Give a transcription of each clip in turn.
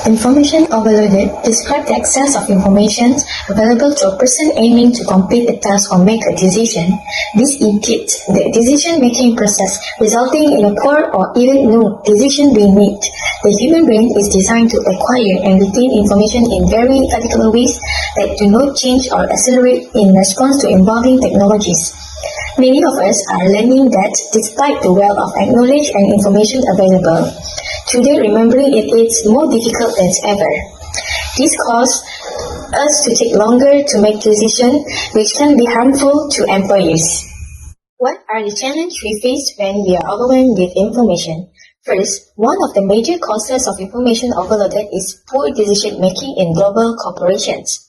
Information overloaded describes the excess of information available to a person aiming to complete a task or make a decision. This impedes the decision-making process, resulting in a poor or even no decision being made. The human brain is designed to acquire and retain information in very particular ways that do not change or accelerate in response to evolving technologies. Many of us are learning that despite the wealth of knowledge and information available, today remembering it is more difficult than ever. This causes us to take longer to make decisions, which can be harmful to employees. What are the challenges we face when we are overwhelmed with information? First, one of the major causes of information overloaded is poor decision-making in global corporations.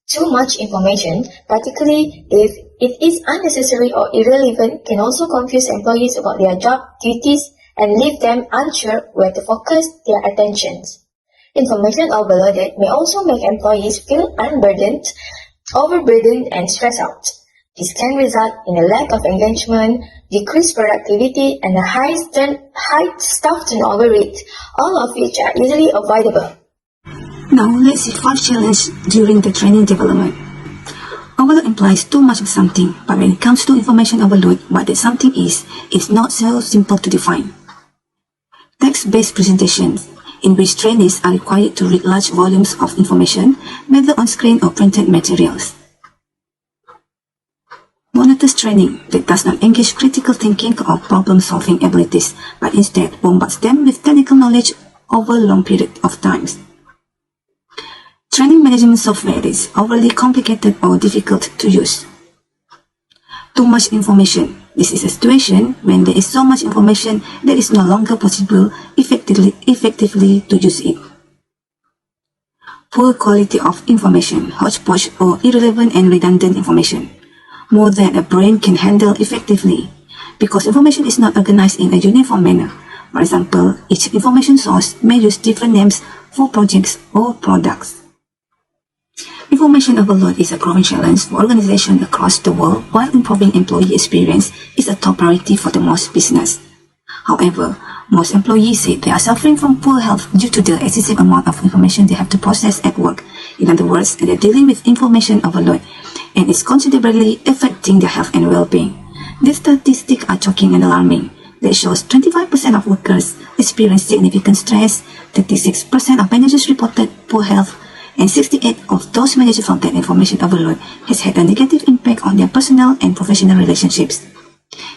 Too much information, particularly if it is unnecessary or irrelevant, can also confuse employees about their job duties and leave them unsure where to focus their attentions. Information overloaded may also make employees feel overburdened and stressed out. This can result in a lack of engagement, decreased productivity, and a high staff turnover rate, all of which are easily avoidable. Now, let's see 5 challenges during the training development. Overload implies too much of something, but when it comes to information overload, what that something is not so simple to define. Text-based presentations, in which trainees are required to read large volumes of information, whether on screen or printed materials. Monotonous training that does not engage critical thinking or problem-solving abilities, but instead bombards them with technical knowledge over a long period of time. Training management software is overly complicated or difficult to use. Too much information. This is a situation when there is so much information that it is no longer possible effectively to use it. Poor quality of information, hodgepodge or irrelevant and redundant information, more than a brain can handle effectively, because information is not organized in a uniform manner. For example, each information source may use different names for projects or products. Information overload is a growing challenge for organizations across the world, while improving employee experience is a top priority for the most business. However, most employees say they are suffering from poor health due to the excessive amount of information they have to process at work. In other words, they are dealing with information overload, and it's considerably affecting their health and well-being. These statistics are shocking and alarming. They shows 25% of workers experience significant stress, 36% of managers reported poor health, and 68% of those managers found that information overload has had a negative impact on their personal and professional relationships.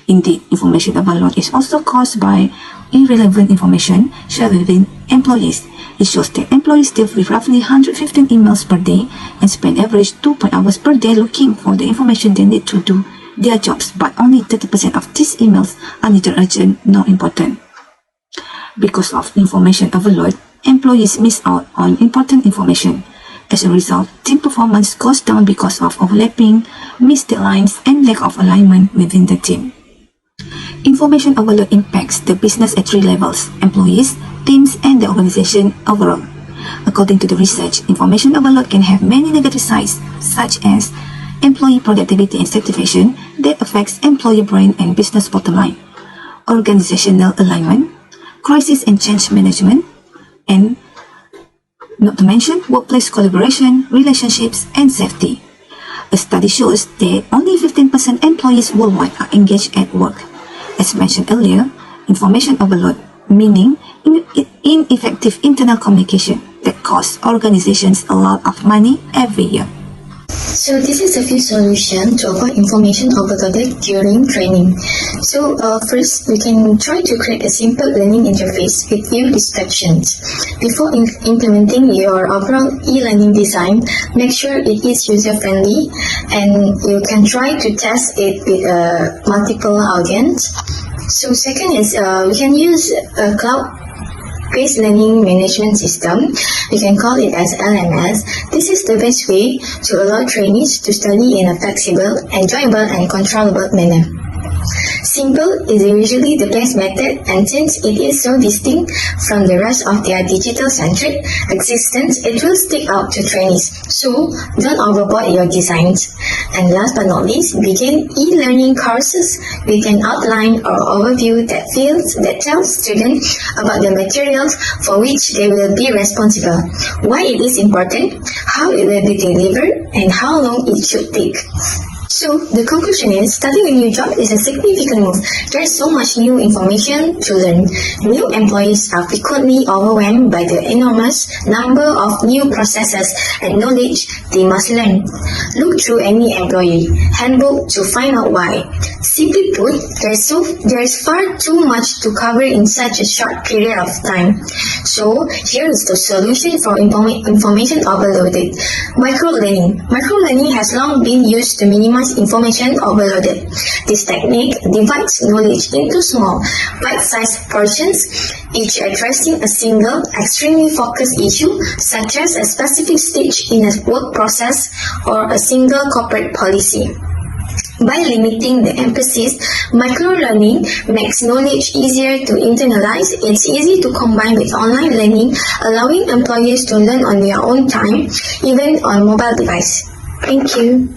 Indeed, information overload is also caused by irrelevant information shared within employees. It shows that employees deal with roughly 115 emails per day and spend average 2 hours per day looking for the information they need to do their jobs, but only 30% of these emails are neither urgent nor important. Because of information overload, employees miss out on important information. As a result, team performance goes down because of overlapping, missed deadlines, and lack of alignment within the team. Information overload impacts the business at 3 levels: employees, teams, and the organization overall. According to the research, information overload can have many negative sides, such as employee productivity and satisfaction that affects employee brain and business bottom line, organizational alignment, crisis and change management, and not to mention workplace collaboration, relationships, and safety. A study shows that only 15% employees worldwide are engaged at work. As mentioned earlier, information overload, meaning ineffective internal communication that costs organizations a lot of money every year. So this is a few solutions to avoid information overloaded during training. So first, we can try to create a simple learning interface with few distractions. Before implementing your overall e-learning design, make sure it is user-friendly, and you can try to test it with multiple audience. So second is we can use a cloud-based learning management system. We can call it as LMS. This is the best way to allow trainees to study in a flexible, enjoyable, and controllable manner. Simple is usually the best method, and since it is so distinct from the rest of their digital-centric existence, it will stick out to trainees. So, don't overboard your designs. And last but not least, begin e-learning courses with an outline or overview that tells students about the materials for which they will be responsible, why it is important, how it will be delivered, and how long it should take. So, the conclusion is, starting a new job is a significant move. There is so much new information to learn. New employees are frequently overwhelmed by the enormous number of new processes and knowledge they must learn. Look through any employee handbook to find out why. Simply put, there is far too much to cover in such a short period of time. So, here is the solution for information overloaded. Microlearning. Microlearning has long been used to minimize information overloaded. This technique divides knowledge into small, bite-sized portions, each addressing a single, extremely focused issue, such as a specific stage in a work process or a single corporate policy. By limiting the emphasis, microlearning makes knowledge easier to internalize. It's easy to combine with online learning, allowing employees to learn on their own time, even on mobile device. Thank you.